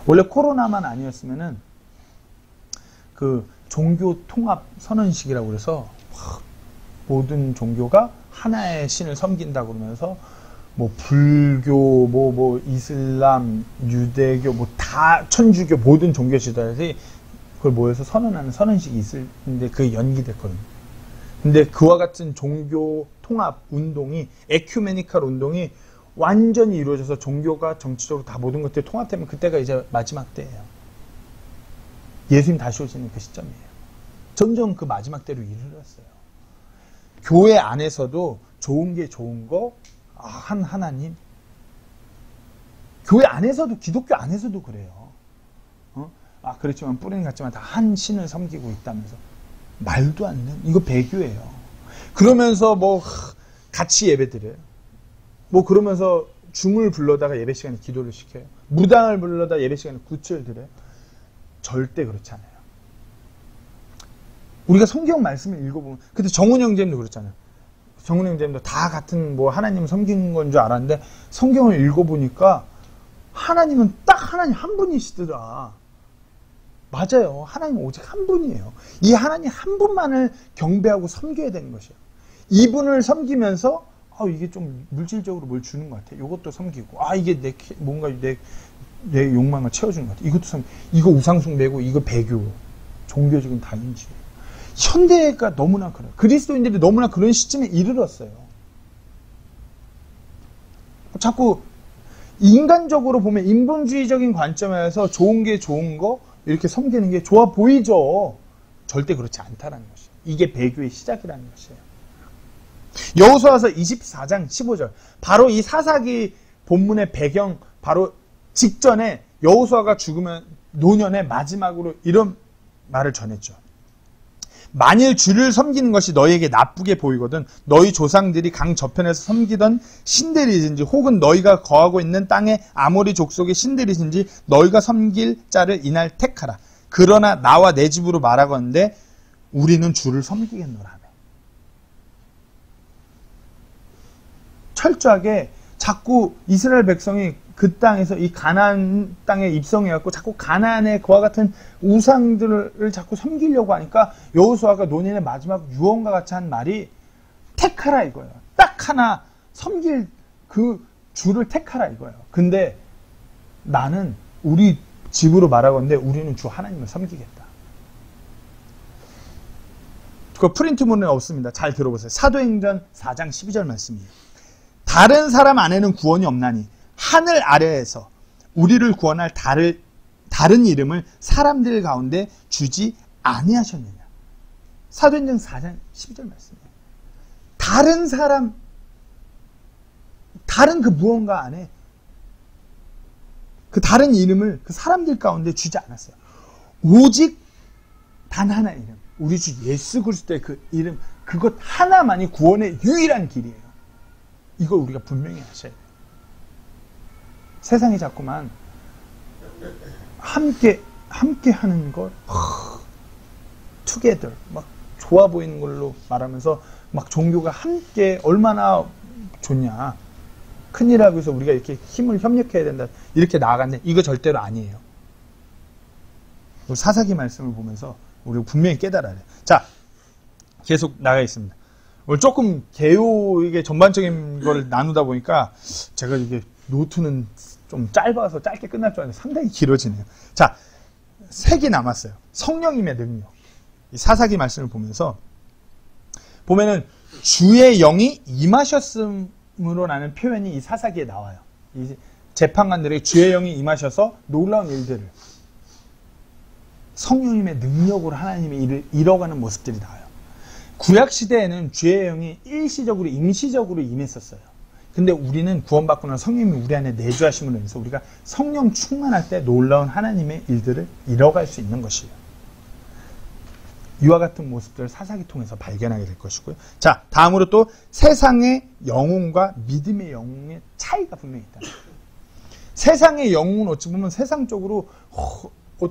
원래 코로나만 아니었으면은 그 종교 통합 선언식이라고 그래서 모든 종교가 하나의 신을 섬긴다고 그러면서 뭐 불교, 뭐 이슬람, 유대교, 뭐 다 천주교 모든 종교 지도자들이 그걸 모여서 선언하는 선언식이 있는데 그게 연기됐거든요. 근데 그와 같은 종교 통합 운동이, 에큐메니컬 운동이 완전히 이루어져서 종교가 정치적으로 다 모든 것들이 통합되면 그때가 이제 마지막 때예요. 예수님 다시 오시는 그 시점이에요. 점점 그 마지막 때로 이르렀어요. 교회 안에서도 좋은 게 좋은 거, 한 하나님. 교회 안에서도, 기독교 안에서도 그래요. 그렇지만 뿌리는 같지만 다 한 신을 섬기고 있다면서. 말도 안 되는, 이거 배교예요. 그러면서 뭐 같이 예배 드려요. 뭐 그러면서 줌을 불러다가 예배 시간에 기도를 시켜요. 무당을 불러다가 예배 시간에 굿을 드려요. 절대 그렇지 않아요. 우리가 성경 말씀을 읽어보면, 그때 정훈 형제님도 그렇잖아요. 정훈 형제님도 다 같은 뭐 하나님 섬기는 건 줄 알았는데 성경을 읽어보니까 하나님은 딱 하나님 한 분이시더라. 맞아요. 하나님은 오직 한 분이에요. 이 하나님 한 분만을 경배하고 섬겨야 되는 것이에요. 이분을 섬기면서 이게 좀 물질적으로 뭘 주는 것 같아. 이것도 섬기고, 이게 뭔가 내 욕망을 채워주는 것 같아. 이것도 섬기고, 이거 우상숭배고, 이거 배교, 종교적인 다인지. 현대가 너무나 그래요. 그리스도인들이 너무나 그런 시점에 이르렀어요. 자꾸 인간적으로 보면 인본주의적인 관점에서 좋은 게 좋은 거 이렇게 섬기는 게 좋아 보이죠. 절대 그렇지 않다라는 것이에요. 이게 배교의 시작이라는 것이에요. 여호수아서 24장 15절, 바로 이 사사기 본문의 배경 바로 직전에 여호수아가 죽으면 노년의 마지막으로 이런 말을 전했죠. 만일 주를 섬기는 것이 너희에게 나쁘게 보이거든 너희 조상들이 강 저편에서 섬기던 신들이든지 혹은 너희가 거하고 있는 땅의 아모리 족속의 신들이든지 너희가 섬길 자를 이날 택하라. 그러나 나와 내 집으로 말하건대 우리는 주를 섬기겠노라. 철저하게 자꾸 이스라엘 백성이 그 땅에서 이 가나안 땅에 입성해갖고 자꾸 가나안의 그와 같은 우상들을 자꾸 섬기려고 하니까 여호수아가 논인의 마지막 유언과 같이 한 말이 택하라 이거예요. 딱 하나 섬길 그 주를 택하라 이거예요. 근데 나는 우리 집으로 말하건대 우리는 주 하나님을 섬기겠다. 그 프린트문은 없습니다. 잘 들어보세요. 사도행전 4장 12절 말씀이에요. 다른 사람 안에는 구원이 없나니 하늘 아래에서 우리를 구원할 다른 이름을 사람들 가운데 주지 아니하셨느냐. 사도행전 4장 12절 말씀이에요. 다른 사람, 다른 그 무언가 안에 그 다른 이름을 그 사람들 가운데 주지 않았어요. 오직 단 하나 이름, 우리 주 예수 그리스도의 그 이름, 그것 하나만이 구원의 유일한 길이에요. 이걸 우리가 분명히 아셔야 돼요. 세상이 자꾸만 함께 하는 걸 together 막 좋아 보이는 걸로 말하면서 막 종교가 함께 얼마나 좋냐, 큰일하고 해서 우리가 이렇게 힘을 협력해야 된다 이렇게 나아갔는데 이거 절대로 아니에요. 사사기 말씀을 보면서 우리가 분명히 깨달아야 돼요. 자, 계속 나가 있습니다. 오늘 조금 개요에게 전반적인 걸 나누다 보니까 제가 이게 노트는 좀 짧아서 짧게 끝날 줄 알았는데 상당히 길어지네요. 자, 3개 남았어요. 성령님의 능력. 이 사사기 말씀을 보면서 보면은 주의 영이 임하셨음으로라는 표현이 이 사사기에 나와요. 이 재판관들에게 주의 영이 임하셔서 놀라운 일들을, 성령님의 능력으로 하나님의 일을 이뤄가는 모습들이 나와요. 구약시대에는 주의 영이 일시적으로 임시적으로 임했었어요. 근데 우리는 구원받고 난 성령님이 우리 안에 내주하심으로 인해서 우리가 성령 충만할 때 놀라운 하나님의 일들을 이뤄갈 수 있는 것이에요. 이와 같은 모습들을 사사기 통해서 발견하게 될 것이고요. 자, 다음으로 또 세상의 영웅과 믿음의 영웅의 차이가 분명히 있다. 세상의 영웅은 어찌 보면 세상적으로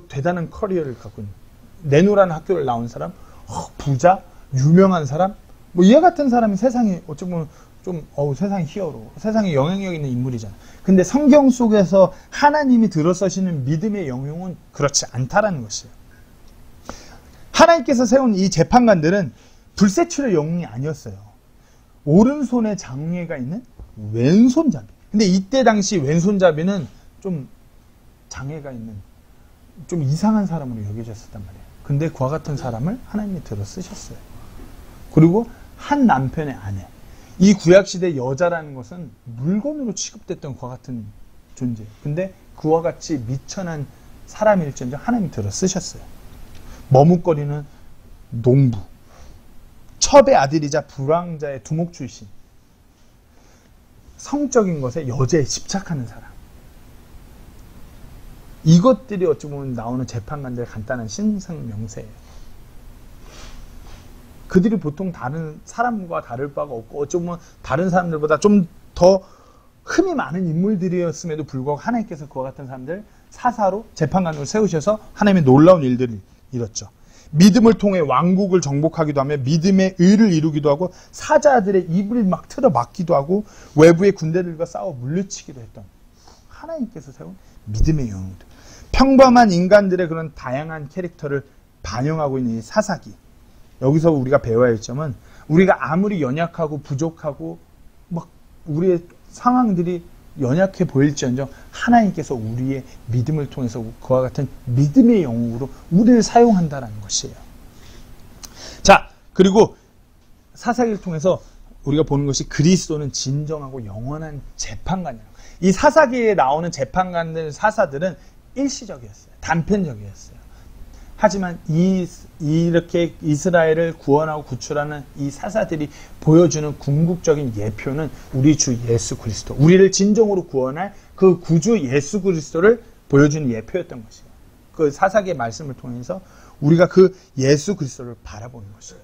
대단한 커리어를 갖고 있는, 내노라는 학교를 나온 사람, 부자, 유명한 사람, 뭐 이와 같은 사람이 세상에 어찌 보면 좀 세상의 히어로, 세상에 영향력 있는 인물이잖아. 근데 성경 속에서 하나님이 들어서시는 믿음의 영웅은 그렇지 않다라는 것이에요. 하나님께서 세운 이 재판관들은 불세출의 영웅이 아니었어요. 오른손에 장애가 있는 왼손잡이. 근데 이때 당시 왼손잡이는 좀 장애가 있는 좀 이상한 사람으로 여겨졌었단 말이에요. 근데 그와 같은 사람을 하나님이 들어 쓰셨어요. 그리고 한 남편의 아내. 이 구약시대 여자라는 것은 물건으로 취급됐던 그와 같은 존재예요. 근데 그와 같이 미천한 사람일지언정 하나님이 들어 쓰셨어요. 머뭇거리는 농부, 첩의 아들이자 불황자의 두목 출신, 성적인 것에 여자에 집착하는 사람. 이것들이 어찌 보면 나오는 재판관들의 간단한 신상명세예요. 그들이 보통 다른 사람과 다를 바가 없고 어찌 보면 다른 사람들보다 좀 더 흠이 많은 인물들이었음에도 불구하고 하나님께서 그와 같은 사람들 사사로 재판관으로 세우셔서 하나님의 놀라운 일들을 이뤘죠. 믿음을 통해 왕국을 정복하기도 하며 믿음의 의를 이루기도 하고 사자들의 입을 막 틀어 막기도 하고 외부의 군대들과 싸워 물리치기도 했던 하나님께서 세운 믿음의 영웅들. 평범한 인간들의 그런 다양한 캐릭터를 반영하고 있는 이 사사기. 여기서 우리가 배워야 할 점은 우리가 아무리 연약하고 부족하고 막 우리의 상황들이 연약해 보일지언정 하나님께서 우리의 믿음을 통해서 그와 같은 믿음의 영웅으로 우리를 사용한다는 것이에요. 자, 그리고 사사기를 통해서 우리가 보는 것이 그리스도는 진정하고 영원한 재판관이라고. 이 사사기에 나오는 재판관들, 사사들은 일시적이었어요. 단편적이었어요. 하지만 이렇게 이스라엘을 구원하고 구출하는 이 사사들이 보여주는 궁극적인 예표는 우리 주 예수 그리스도, 우리를 진정으로 구원할 그 구주 예수 그리스도를 보여주는 예표였던 것이에요. 그 사사기의 말씀을 통해서 우리가 그 예수 그리스도를 바라보는 것이에요.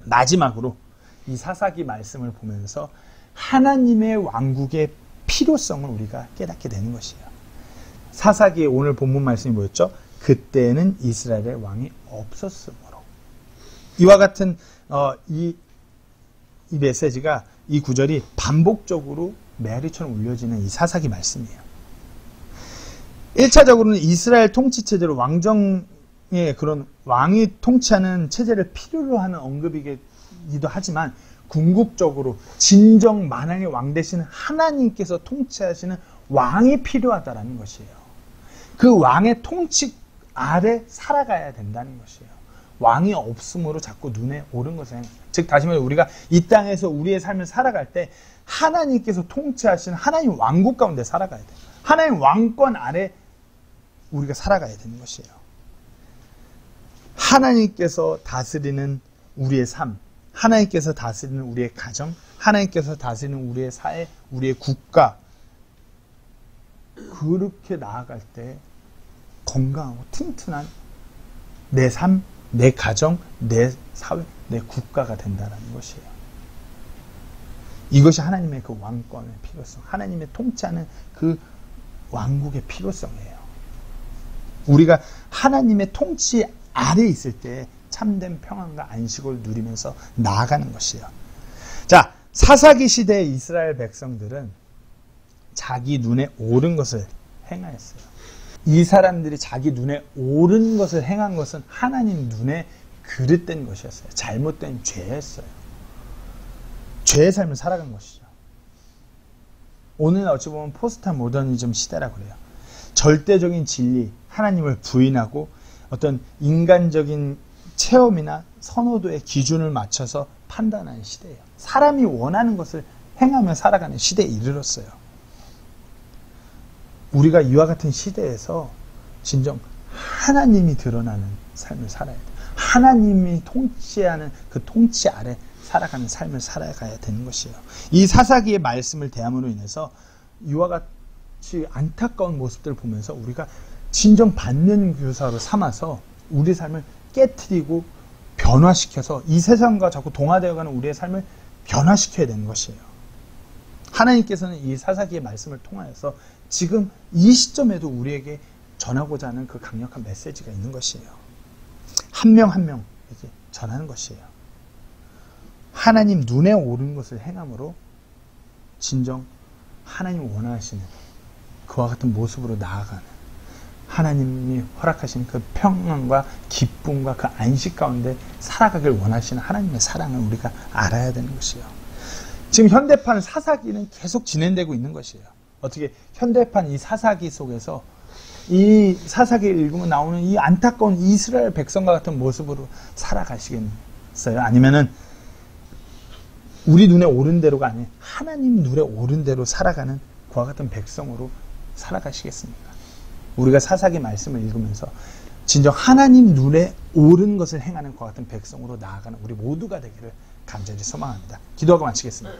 마지막으로 이 사사기 말씀을 보면서 하나님의 왕국의 필요성을 우리가 깨닫게 되는 것이에요. 사사기의 오늘 본문 말씀이 뭐였죠? 그때는 이스라엘의 왕이 없었으므로. 이와 같은 이 메시지가, 이 구절이 반복적으로 메아리처럼 울려지는 이 사사기 말씀이에요. 1차적으로는 이스라엘 통치체제로 왕정의 그런 왕이 통치하는 체제를 필요로 하는 언급이기도 하지만 궁극적으로 진정 만왕의 왕 대신 하나님께서 통치하시는 왕이 필요하다는 것이에요. 그 왕의 통치 아래 살아가야 된다는 것이에요. 왕이 없음으로 자꾸 눈에 오른 것을 즉 다시 말해 우리가 이 땅에서 우리의 삶을 살아갈 때 하나님께서 통치하시는 하나님 왕국 가운데 살아가야 돼요. 하나님 왕권 아래 우리가 살아가야 되는 것이에요. 하나님께서 다스리는 우리의 삶, 하나님께서 다스리는 우리의 가정, 하나님께서 다스리는 우리의 사회, 우리의 국가, 그렇게 나아갈 때 건강하고 튼튼한 내 삶, 내 가정, 내 사회, 내 국가가 된다는 것이에요. 이것이 하나님의 그 왕권의 필요성, 하나님의 통치하는 그 왕국의 필요성이에요. 우리가 하나님의 통치 아래에 있을 때 참된 평안과 안식을 누리면서 나아가는 것이에요. 자, 사사기 시대의 이스라엘 백성들은 자기 눈에 옳은 것을 행하였어요. 이 사람들이 자기 눈에 옳은 것을 행한 것은 하나님 눈에 그릇된 것이었어요. 잘못된 죄였어요. 죄의 삶을 살아간 것이죠. 오늘은 어찌 보면 포스트 모더니즘 시대라고 그래요. 절대적인 진리, 하나님을 부인하고 어떤 인간적인 체험이나 선호도의 기준을 맞춰서 판단하는 시대예요. 사람이 원하는 것을 행하며 살아가는 시대에 이르렀어요. 우리가 이와 같은 시대에서 진정 하나님이 드러나는 삶을 살아야 돼요. 하나님이 통치하는 그 통치 아래 살아가는 삶을 살아가야 되는 것이에요. 이 사사기의 말씀을 대함으로 인해서 이와 같이 안타까운 모습들을 보면서 우리가 진정 받는 교사로 삼아서 우리 삶을 깨트리고 변화시켜서 이 세상과 자꾸 동화되어가는 우리의 삶을 변화시켜야 되는 것이에요. 하나님께서는 이 사사기의 말씀을 통하여서 지금 이 시점에도 우리에게 전하고자 하는 그 강력한 메시지가 있는 것이에요. 한 명 한 명에게 전하는 것이에요. 하나님 눈에 오른 것을 행함으로 진정 하나님 원하시는 그와 같은 모습으로 나아가는 하나님이 허락하신 그 평안과 기쁨과 그 안식 가운데 살아가길 원하시는 하나님의 사랑을 우리가 알아야 되는 것이에요. 지금 현대판 사사기는 계속 진행되고 있는 것이에요. 어떻게 현대판 이 사사기 속에서 이 사사기를 읽으면 나오는 이 안타까운 이스라엘 백성과 같은 모습으로 살아가시겠어요? 아니면은 우리 눈에 오른 대로가 아닌 하나님 눈에 오른 대로 살아가는 그와 같은 백성으로 살아가시겠습니까? 우리가 사사기 말씀을 읽으면서 진정 하나님 눈에 옳은 것을 행하는 그와 같은 백성으로 나아가는 우리 모두가 되기를 간절히 소망합니다. 기도하고 마치겠습니다.